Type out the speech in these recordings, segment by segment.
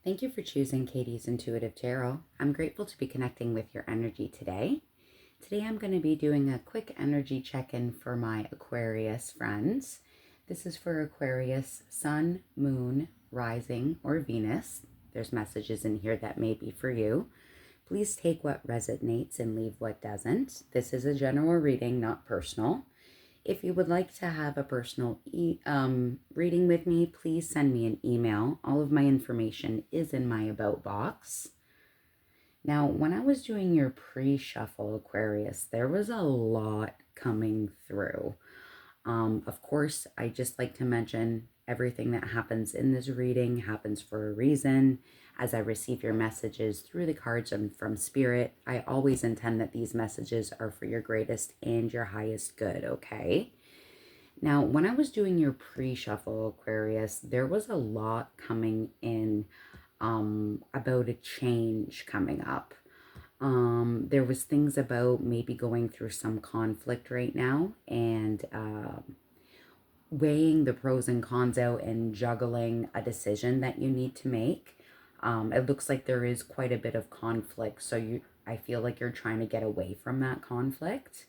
Thank you for choosing Katie's Intuitive Tarot. I'm grateful to be connecting with your energy today. Today I'm going to be doing a quick energy check-in for my Aquarius friends. This is for Aquarius, Sun, Moon, Rising, or Venus. There's messages in here that may be for you. Please take what resonates and leave what doesn't. This is a general reading, not personal. If you would like to have a personal reading with me, please send me an email. All of my information is in my About box. Now, when I was doing your pre-shuffle, Aquarius, there was a lot coming through. Of course, I just like to mention everything that happens in this reading happens for a reason. As I receive your messages through the cards and from Spirit, I always intend that these messages are for your greatest and your highest good, okay? Now, when I was doing your pre-shuffle, Aquarius, there was a lot coming in about a change coming up. There was things about maybe going through some conflict right now and weighing the pros and cons out and juggling a decision that you need to make. It looks like there is quite a bit of conflict, so I feel like you're trying to get away from that conflict.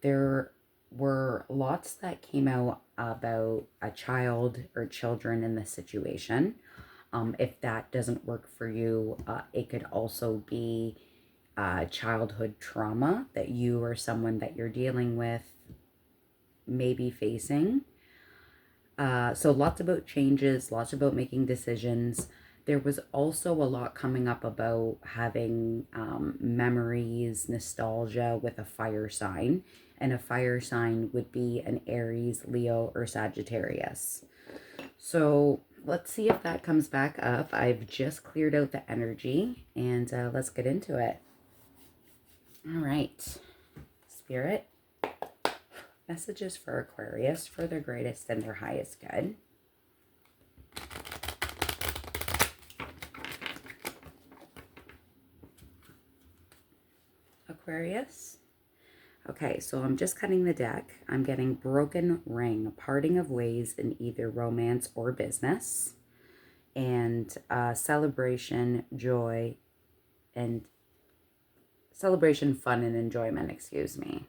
There were lots that came out about a child or children in this situation. If that doesn't work for you, it could also be childhood trauma that you or someone that you're dealing with may be facing. So lots about changes, lots about making decisions. There was also a lot coming up about having memories, nostalgia with a fire sign. And a fire sign would be an Aries, Leo, or Sagittarius. So let's see if that comes back up. I've just cleared out the energy and let's get into it. All right, Spirit, messages for Aquarius for their greatest and their highest good. Aquarius. Okay, so I'm just cutting the deck. I'm getting broken ring, parting of ways in either romance or business, and celebration, joy, and celebration, fun, and enjoyment, excuse me.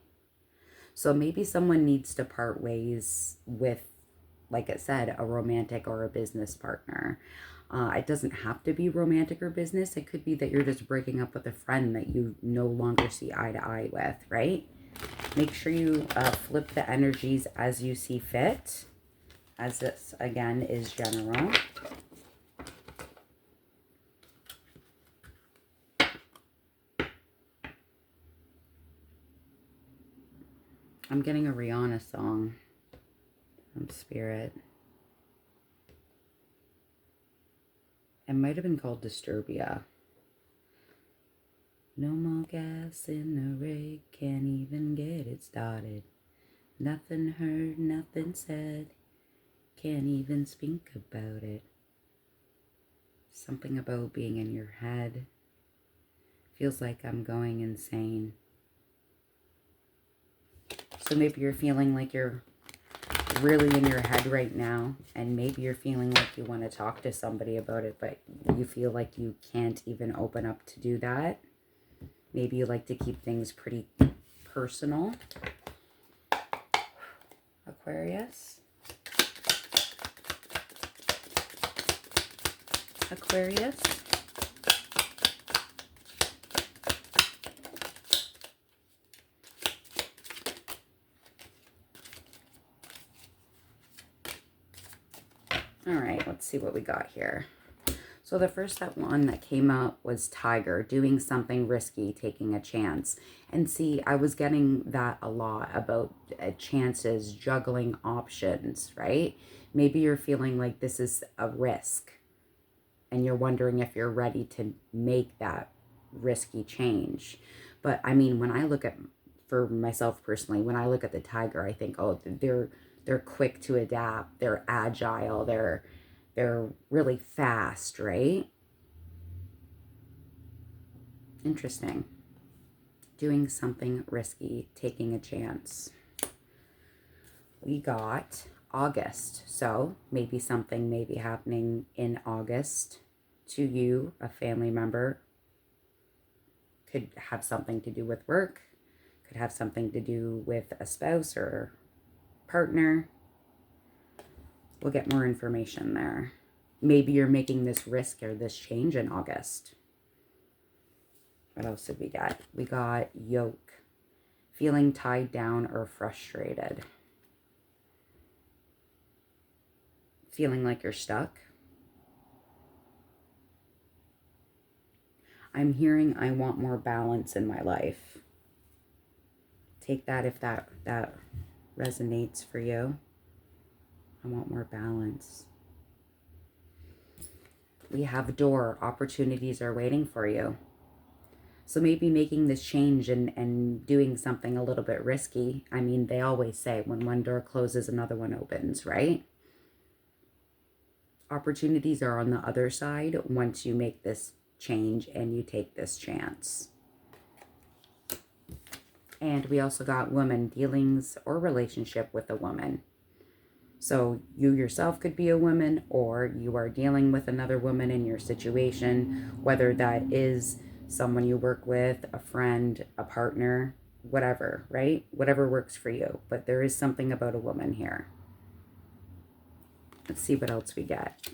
So maybe someone needs to part ways with, like I said, a romantic or a business partner. It doesn't have to be romantic or business. It could be that you're just breaking up with a friend that you no longer see eye to eye with, right? Make sure you flip the energies as you see fit, as this, again, is general. I'm getting a Rihanna song from Spirit. It might have been called Disturbia. No more gas in the rig, can't even get it started. Nothing heard, nothing said, can't even speak about it. Something about being in your head. Feels like I'm going insane. So maybe you're feeling like you're really in your head right now, and maybe you're feeling like you want to talk to somebody about it, but you feel like you can't even open up to do that. Maybe you like to keep things pretty personal. Aquarius. Aquarius. All right, let's see what we got here. So the first one that came up was Tiger, doing something risky, taking a chance. And see, I was getting that a lot about chances, juggling options, right? Maybe you're feeling like this is a risk and you're wondering if you're ready to make that risky change. But I mean, when I look at, for myself personally, when I look at the Tiger, I think, oh, they're quick to adapt, they're agile, they're really fast, right? Interesting. Doing something risky, taking a chance. We got August. So maybe something may be happening in August to you, a family member. Could have something to do with work. Could have something to do with a spouse or partner. We'll get more information there. Maybe you're making this risk or this change in August. What else did we get? We got yoke. Feeling tied down or frustrated. Feeling like you're stuck. I'm hearing I want more balance in my life. Take that if that resonates for you. I want more balance. We have a door. Opportunities are waiting for you. So maybe making this change and doing something a little bit risky. I mean, they always say when one door closes, another one opens, right? Opportunities are on the other side once you make this change and you take this chance. And we also got woman, dealings or relationship with a woman. So you yourself could be a woman, or you are dealing with another woman in your situation, whether that is someone you work with, a friend, a partner, whatever, right? Whatever works for you. But there is something about a woman here. Let's see what else we get.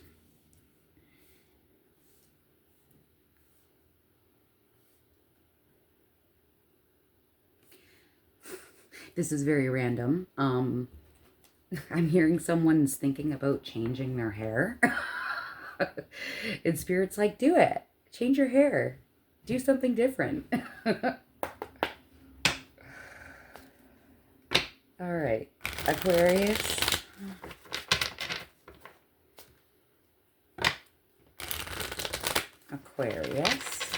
This is very random. I'm hearing someone's thinking about changing their hair. And Spirit's like, do it. Change your hair. Do something different. All right. Aquarius. Aquarius.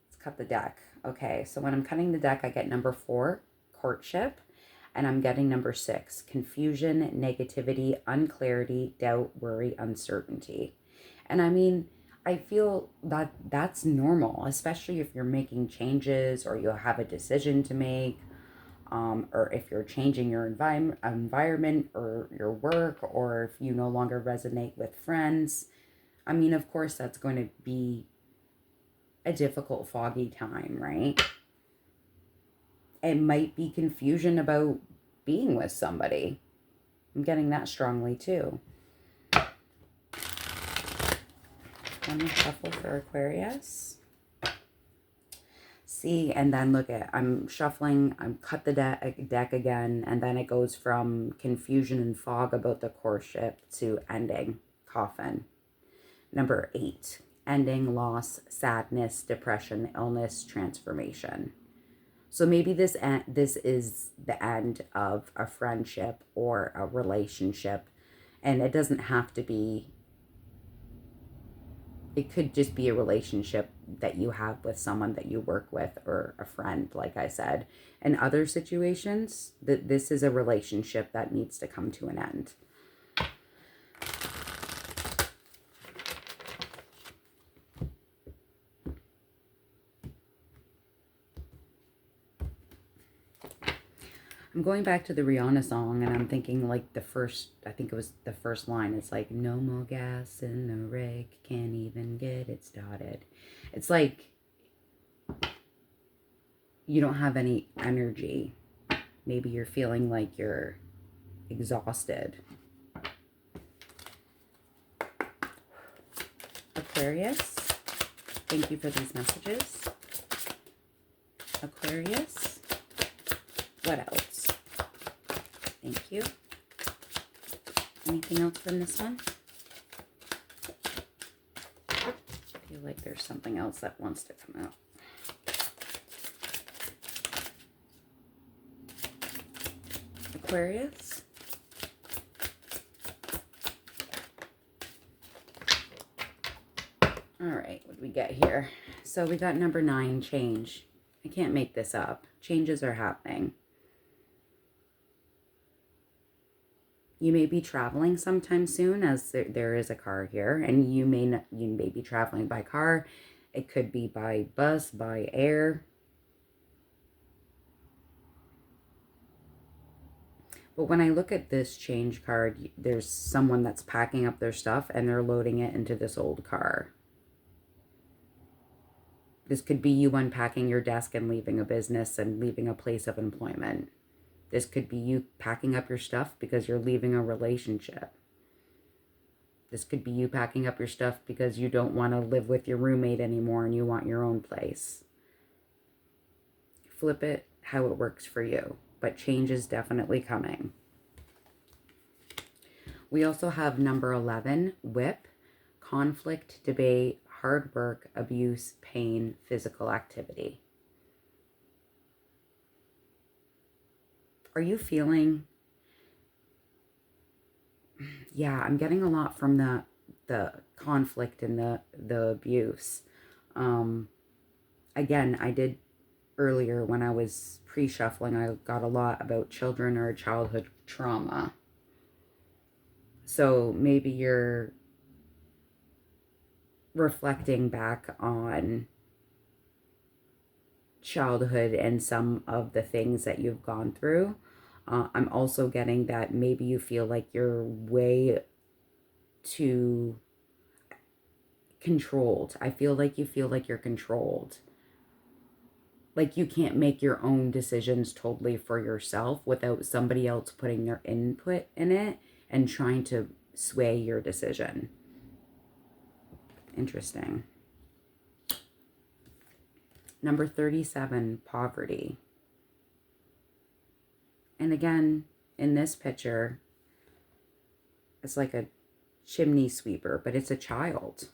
Let's cut the deck. Okay, so when I'm cutting the deck, I get number 4, courtship, and I'm getting number 6, confusion, negativity, unclarity, doubt, worry, uncertainty. And I mean, I feel that that's normal, especially if you're making changes or you have a decision to make, or if you're changing your environment or your work, or if you no longer resonate with friends. I mean, of course, that's going to be a difficult, foggy time, right? It might be confusion about being with somebody. I'm getting that strongly too. One more shuffle for Aquarius. See, and then look at, I'm shuffling, I'm cut the deck again, and then it goes from confusion and fog about the courtship to ending, coffin. Number 8, ending, loss, sadness, depression, illness, transformation. So maybe this is the end of a friendship or a relationship, and it doesn't have to be, it could just be a relationship that you have with someone that you work with or a friend, like I said. In other situations, this is a relationship that needs to come to an end. I'm going back to the Rihanna song, and I'm thinking like I think it was the first line. It's like, no more gas in the rig, can't even get it started. It's like you don't have any energy. Maybe you're feeling like you're exhausted. Aquarius, thank you for these messages. Aquarius, what else? Thank you. Anything else from this one? I feel like there's something else that wants to come out. Aquarius. All right, what do we get here? So we got number 9, change. I can't make this up. Changes are happening. You may be traveling sometime soon, as there is a car here, and you may be traveling by car. It could be by bus, by air. But when I look at this change card, there's someone that's packing up their stuff and they're loading it into this old car. This could be you unpacking your desk and leaving a business and leaving a place of employment. This could be you packing up your stuff because you're leaving a relationship. This could be you packing up your stuff because you don't want to live with your roommate anymore and you want your own place. Flip it how it works for you, but change is definitely coming. We also have number 11, whip, conflict, debate, hard work, abuse, pain, physical activity. Are you feeling... Yeah, I'm getting a lot from the conflict and the abuse. Again, I did earlier when I was pre-shuffling, I got a lot about children or childhood trauma. So maybe you're reflecting back on childhood and some of the things that you've gone through. I'm also getting that maybe you feel like you're way too controlled. I feel like you feel like you're controlled. Like you can't make your own decisions totally for yourself without somebody else putting their input in it and trying to sway your decision. Interesting. Number 37, poverty. And again, in this picture, it's like a chimney sweeper, but it's a child.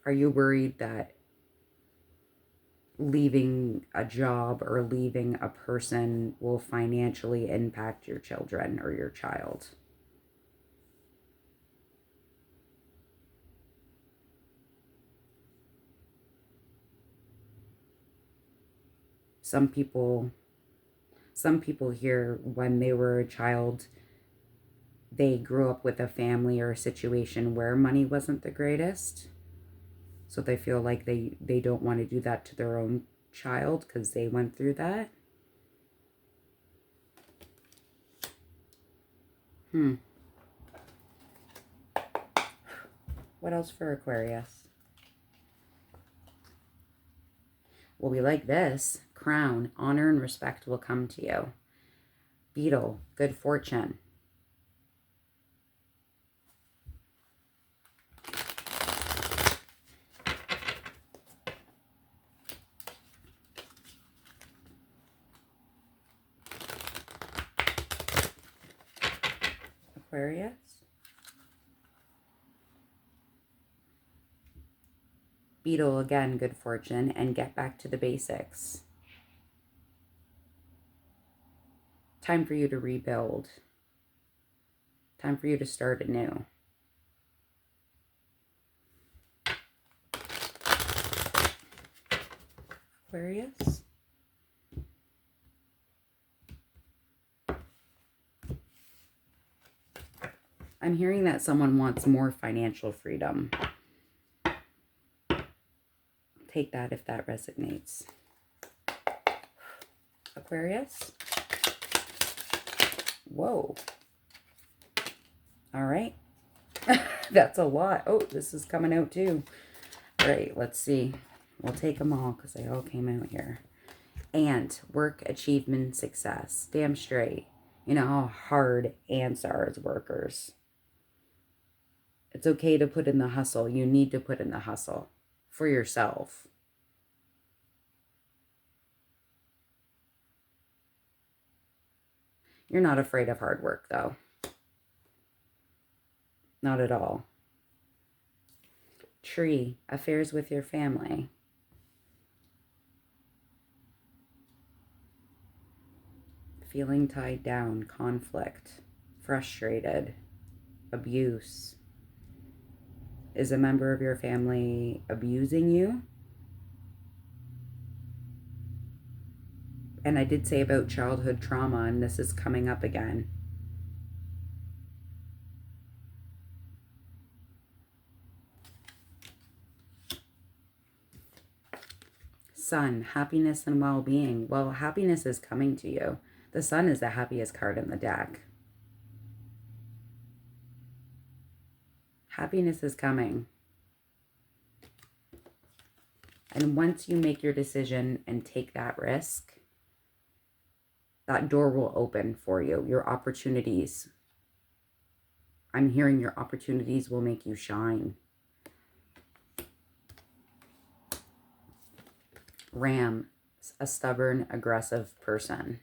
Are you worried that leaving a job or leaving a person will financially impact your children or your child? Some people here, when they were a child, they grew up with a family or a situation where money wasn't the greatest. So they feel like they don't want to do that to their own child because they went through that. What else for Aquarius? Well, we like this. Crown, honor and respect will come to you. Beetle, good fortune. Aquarius. Beetle, again, good fortune, and get back to the basics. Time for you to rebuild. Time for you to start anew. Aquarius. I'm hearing that someone wants more financial freedom. Take that if that resonates. Aquarius. Whoa. All right. That's a lot. Oh, this is coming out too. All right, let's see. We'll take them all because they all came out here. And work, achievement, success. Damn straight. You know how hard ants are as workers. It's okay to put in the hustle. You need to put in the hustle for yourself. You're not afraid of hard work, though. Not at all. Tree, affairs with your family. Feeling tied down, conflict, frustrated, abuse. Is a member of your family abusing you? And I did say about childhood trauma, and this is coming up again. Sun, happiness and well-being. Well, happiness is coming to you. The Sun is the happiest card in the deck. Happiness is coming. And once you make your decision and take that risk, that door will open for you. Your opportunities. I'm hearing your opportunities will make you shine. Ram, a stubborn, aggressive person.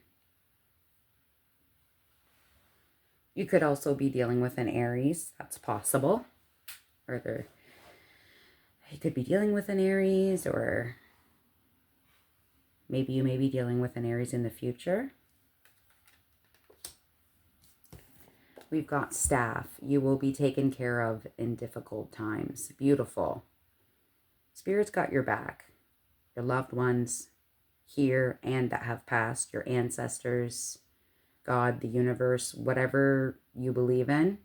You could also be dealing with an Aries. That's possible. Or you could be dealing with an Aries, or maybe you may be dealing with an Aries in the future. We've got Staff. You will be taken care of in difficult times. Beautiful. Spirit's got your back. Your loved ones here and that have passed, your ancestors, God, the universe, whatever you believe in,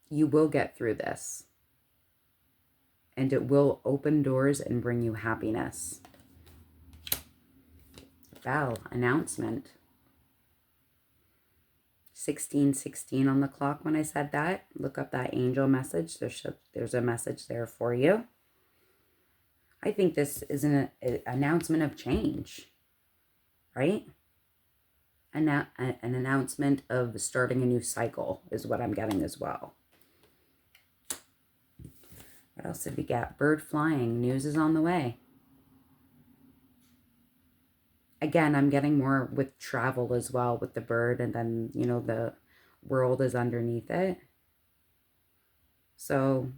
you will get through this. And it will open doors and bring you happiness. Bell, announcement. 16:16 on the clock when I said that. Look up that angel message. There's a message there for you. I think this is an announcement of change, right? An announcement of starting a new cycle is what I'm getting as well. What else did we get? Bird flying. News is on the way. Again, I'm getting more with travel as well with the bird, and then, you know, the world is underneath it. So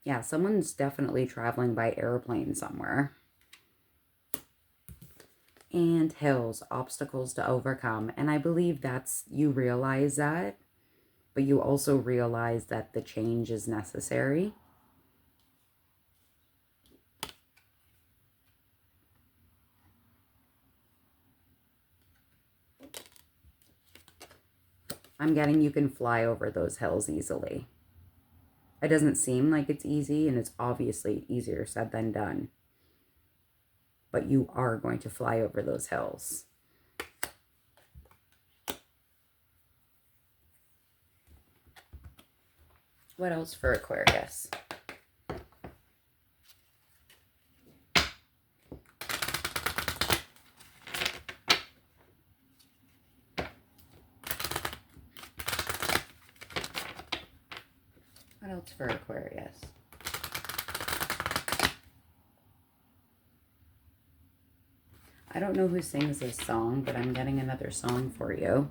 yeah, someone's definitely traveling by airplane somewhere. And hills, obstacles to overcome. And I believe that's, you realize that, but you also realize that the change is necessary. I'm getting you can fly over those hills easily. It doesn't seem like it's easy, and it's obviously easier said than done. But you are going to fly over those hills. What else for Aquarius? What else for Aquarius? I don't know who sings this song, but I'm getting another song for you.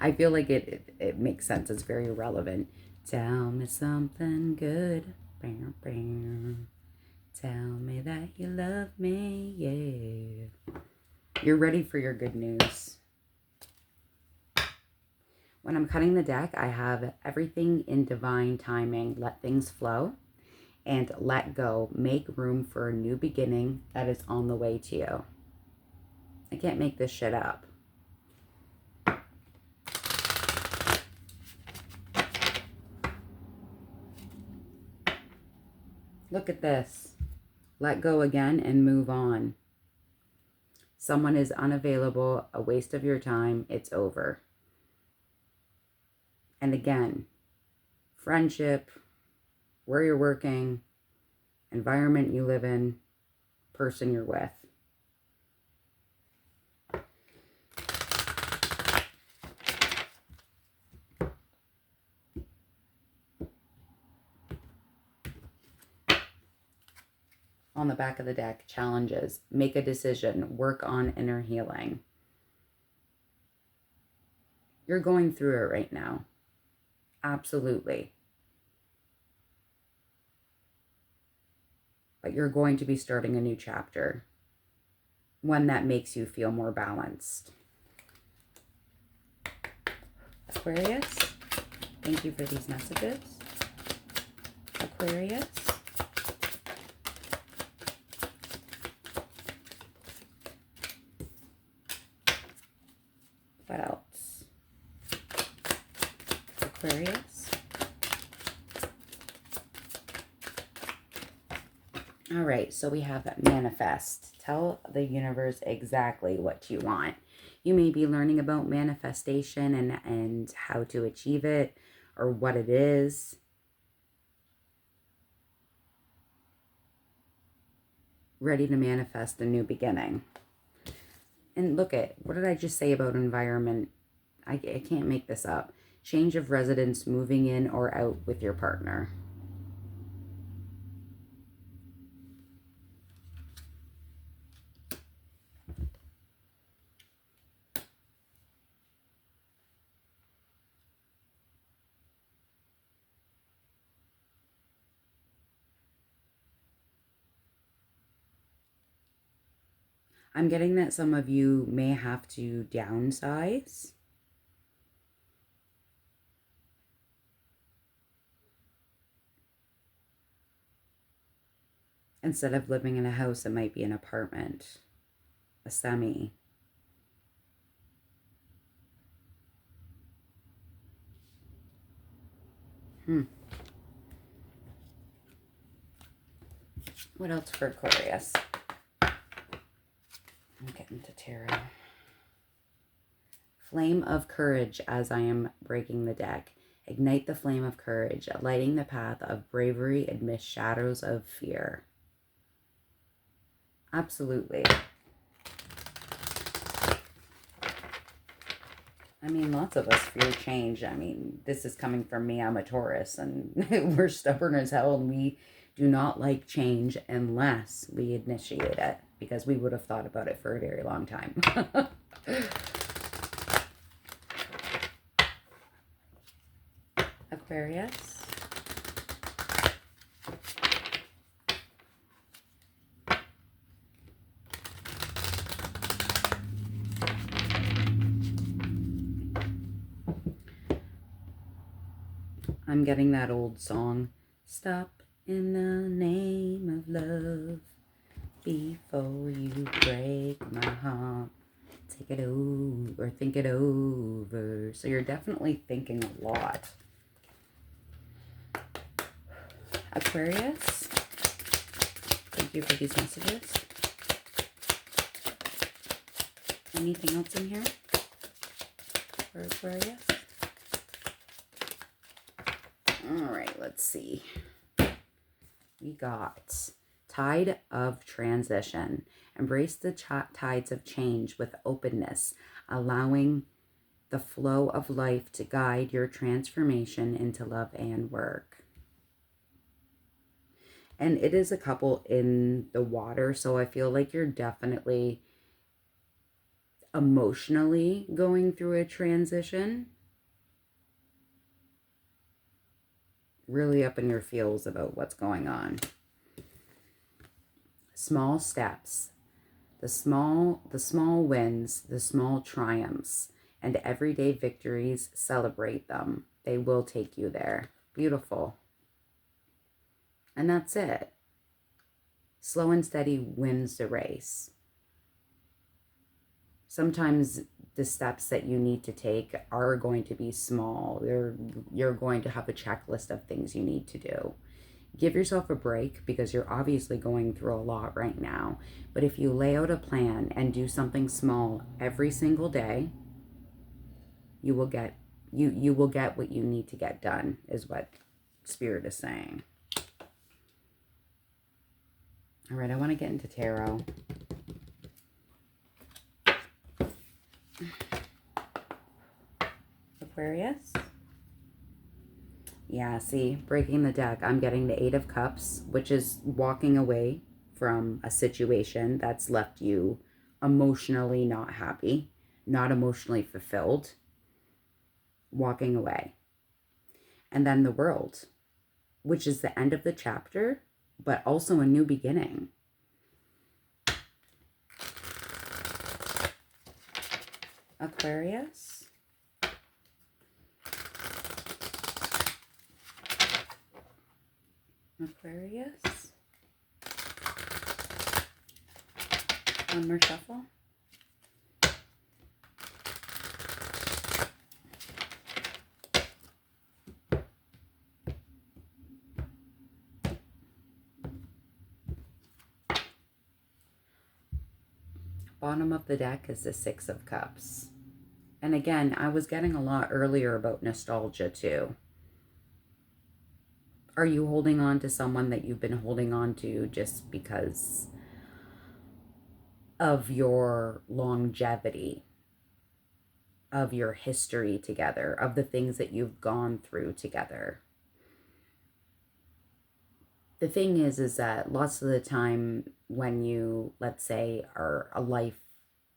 I feel like it makes sense. It's very relevant. Tell me something good. Bam, bam. Tell me that you love me, yeah. You're ready for your good news. When I'm cutting the deck, I have everything in divine timing. Let things flow and let go. Make room for a new beginning that is on the way to you. I can't make this shit up. Look at this. Let go again and move on. Someone is unavailable, a waste of your time, it's over. And again, friendship, where you're working, environment you live in, person you're with. On the back of the deck, challenges. Make a decision. Work on inner healing. You're going through it right now. Absolutely. But you're going to be starting a new chapter. One that makes you feel more balanced. Aquarius, thank you for these messages. Aquarius. What else? Aquarius. All right, so we have manifest. Tell the universe exactly what you want. You may be learning about manifestation and how to achieve it or what it is. Ready to manifest a new beginning. And look at, what did I just say about environment? I can't make this up. Change of residence, moving in or out with your partner. I'm getting that some of you may have to downsize. Instead of living in a house, it might be an apartment, a semi. What else for Aquarius? I'm getting to tarot. Flame of courage as I am breaking the deck. Ignite the flame of courage, lighting the path of bravery amidst shadows of fear. Absolutely. I mean, lots of us fear change. I mean, this is coming from me. I'm a Taurus, and we're stubborn as hell, and we do not like change unless we initiate it, because we would have thought about it for a very long time. Aquarius. I'm getting that old song. Stop in the name of love before you break my heart. Take it over, or think it over. So you're definitely thinking a lot. Aquarius, thank you for these messages. Anything else in here for Aquarius? All right, let's see. We got tide of transition. Embrace the tides of change with openness, allowing the flow of life to guide your transformation into love and work. And it is a couple in the water, so I feel like you're definitely emotionally going through a transition. Really up in your feels about what's going on. Small steps, the small wins, the small triumphs, and everyday victories, celebrate them. They will take you there. Beautiful. And that's it. Slow and steady wins the race. Sometimes the steps that you need to take are going to be small. You're going to have a checklist of things you need to do. Give yourself a break, because you're obviously going through a lot right now. But if you lay out a plan and do something small every single day, you will get what you need to get done, is what Spirit is saying. All right, I want to get into tarot. Aquarius. Yeah, see, breaking the deck. I'm getting the 8 of Cups, which is walking away from a situation that's left you emotionally not happy, not emotionally fulfilled. Walking away. And then the World, which is the end of the chapter, but also a new beginning. Aquarius. Aquarius. One more shuffle. Bottom of the deck is the Six of Cups. And again, I was getting a lot earlier about nostalgia too. Are you holding on to someone that you've been holding on to just because of your longevity, of your history together, of the things that you've gone through together? The thing is that lots of the time when you, let's say,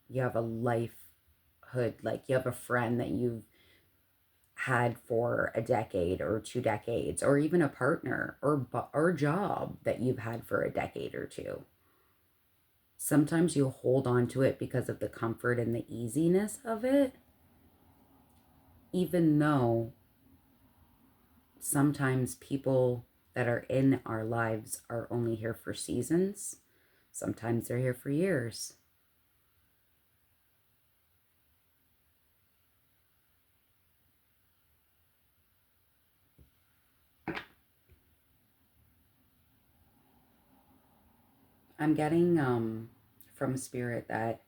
you have a lifehood, like you have a friend that you've had for a decade or 2 decades, or even a partner or job that you've had for a decade or two. Sometimes you hold on to it because of the comfort and the easiness of it, even though sometimes people that are in our lives are only here for seasons. Sometimes they're here for years. I'm getting from Spirit that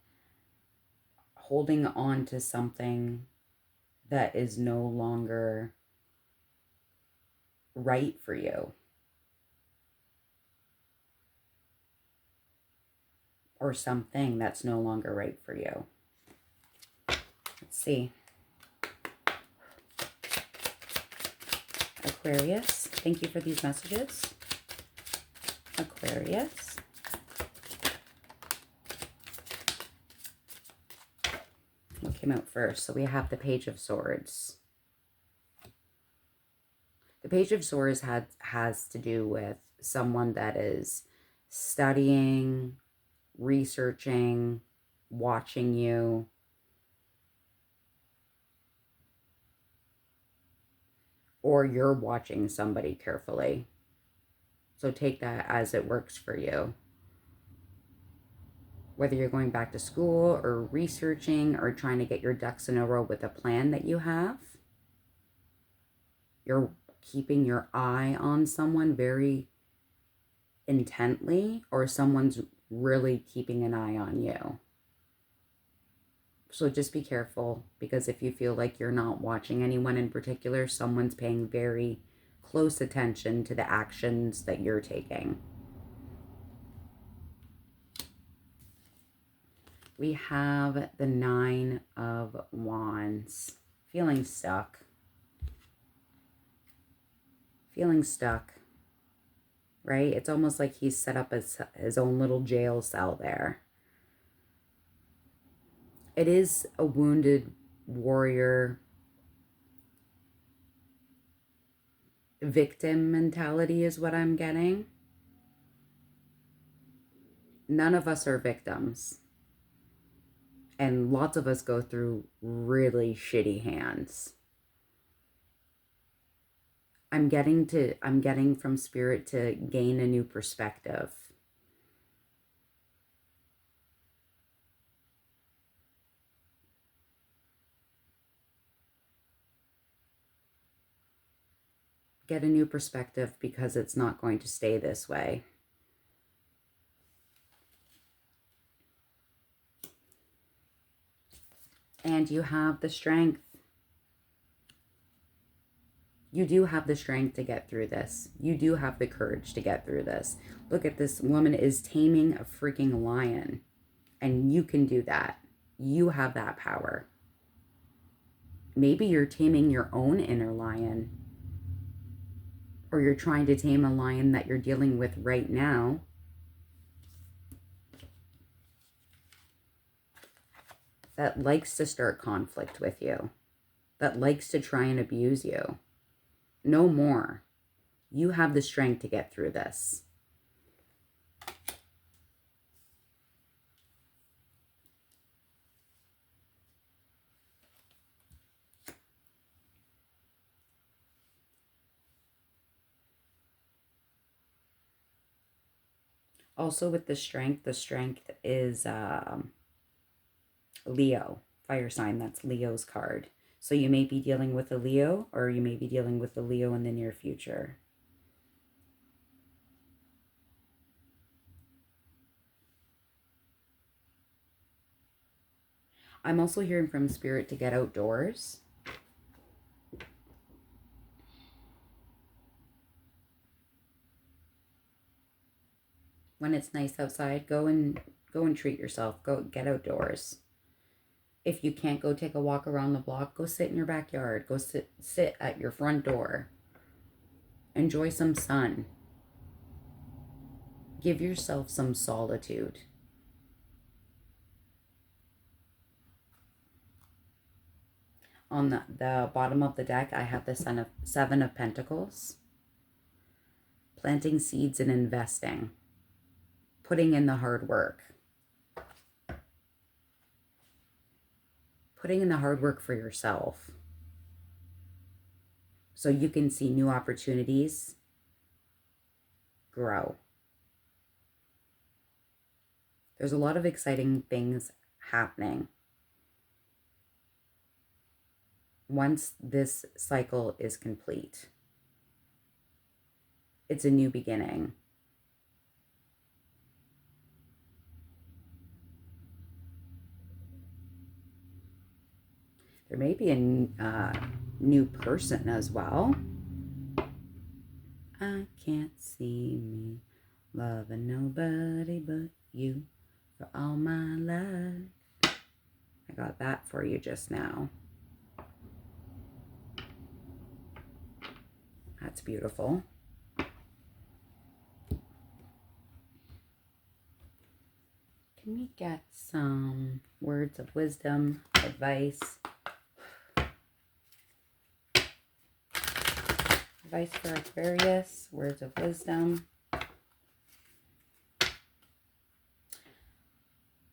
holding on to something that is no longer right for you, or something that's no longer right for you. Let's see. Aquarius, thank you for these messages. Aquarius. What came out first? So we have the Page of Swords. The Page of Swords has to do with someone that is studying, researching, watching you, or you're watching somebody carefully. So take that as it works for you. Whether you're going back to school or researching or trying to get your ducks in a row with a plan that you have, you're keeping your eye on someone very intently, or someone's really keeping an eye on you. So just be careful, because if you feel like you're not watching anyone in particular, someone's paying very close attention to the actions that you're taking. We have the Nine of Wands. Feeling stuck. Feeling stuck. Right? It's almost like he's set up his own little jail cell there. It is a wounded warrior victim mentality is what I'm getting. None of us are victims. And lots of us go through really shitty hands. I'm getting from Spirit to gain a new perspective. Get a new perspective, because it's not going to stay this way. And you have the strength. You do have the strength to get through this. You do have the courage to get through this. Look at this woman is taming a freaking lion. And you can do that. You have that power. Maybe you're taming your own inner lion. Or you're trying to tame a lion that you're dealing with right now. That likes to start conflict with you. That likes to try and abuse you. No more. You have the strength to get through this. Also with the strength is Leo, fire sign. That's Leo's card. So you may be dealing with a Leo, or you may be dealing with a Leo in the near future. I'm also hearing from Spirit to get outdoors. When it's nice outside, go and treat yourself. Go get outdoors. If you can't go take a walk around the block, go sit in your backyard. Go sit at your front door. Enjoy some sun. Give yourself some solitude. On the bottom of the deck, I have the Seven of Pentacles. Planting seeds and investing. Putting in the hard work. Putting in the hard work for yourself. So you can see new opportunities grow. There's a lot of exciting things happening. Once this cycle is complete, it's a new beginning. There may be a new person as well. I can't see me loving nobody but you for all my life. I got that for you just now. That's beautiful. Can we get some words of wisdom, advice? Advice for Aquarius, words of wisdom.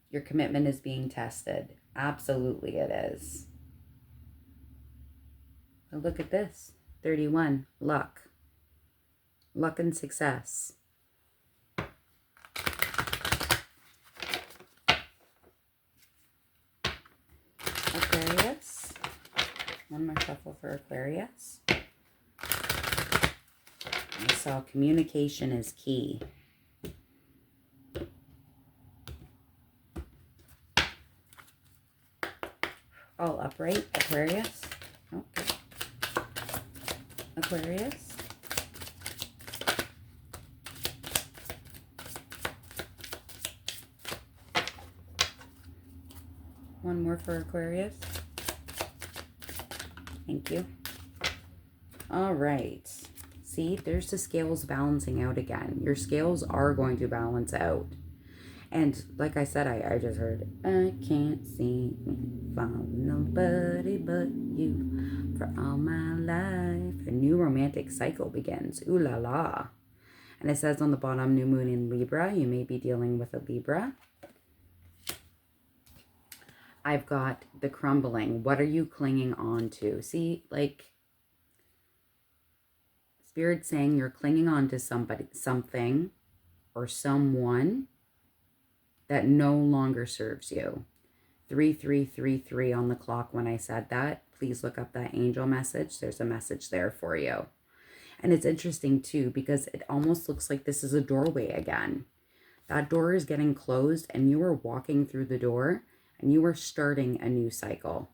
Your commitment is being tested. Absolutely it is. But look at this. 31, luck. Luck and success. Aquarius. One more shuffle for Aquarius. I saw communication is key. All upright, Aquarius. Okay. Aquarius. One more for Aquarius. Thank you. All right. See, there's the scales balancing out again. Your scales are going to balance out. And like I said, I just heard, I can't see me from nobody but you for all my life. A new romantic cycle begins. Ooh la la. And it says on the bottom, new moon in Libra. You may be dealing with a Libra. I've got the crumbling. What are you clinging on to? See, like, Spirit saying you're clinging on to somebody, something, or someone that no longer serves you. 3333 on the clock when I said that. Please look up that angel message. There's a message there for you. And it's interesting too, because it almost looks like this is a doorway again. That door is getting closed and you are walking through the door and you are starting a new cycle.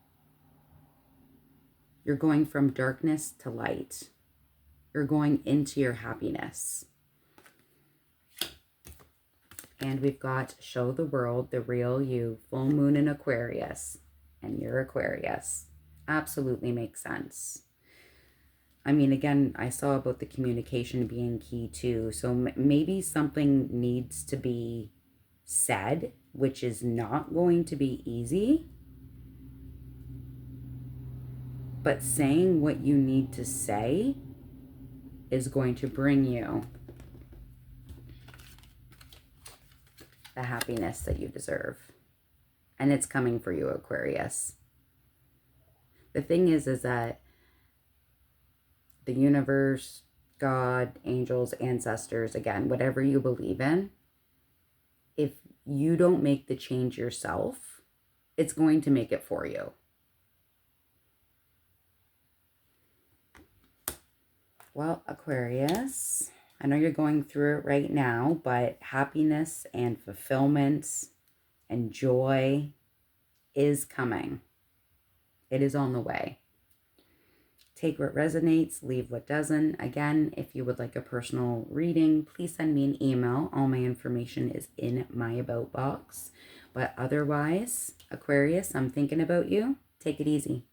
You're going from darkness to light. You're going into your happiness. And we've got show the world the real you, full moon in Aquarius, and you're Aquarius. Absolutely makes sense. I mean, again, I saw about the communication being key too. So maybe something needs to be said, which is not going to be easy. But saying what you need to say is going to bring you the happiness that you deserve. And it's coming for you, Aquarius. The thing is that the universe, God, angels, ancestors, again, whatever you believe in, if you don't make the change yourself, it's going to make it for you. Well, Aquarius, I know you're going through it right now, but happiness and fulfillment and joy is coming. It is on the way. Take what resonates, leave what doesn't. Again, if you would like a personal reading, please send me an email. All my information is in my about box. But otherwise, Aquarius, I'm thinking about you. Take it easy.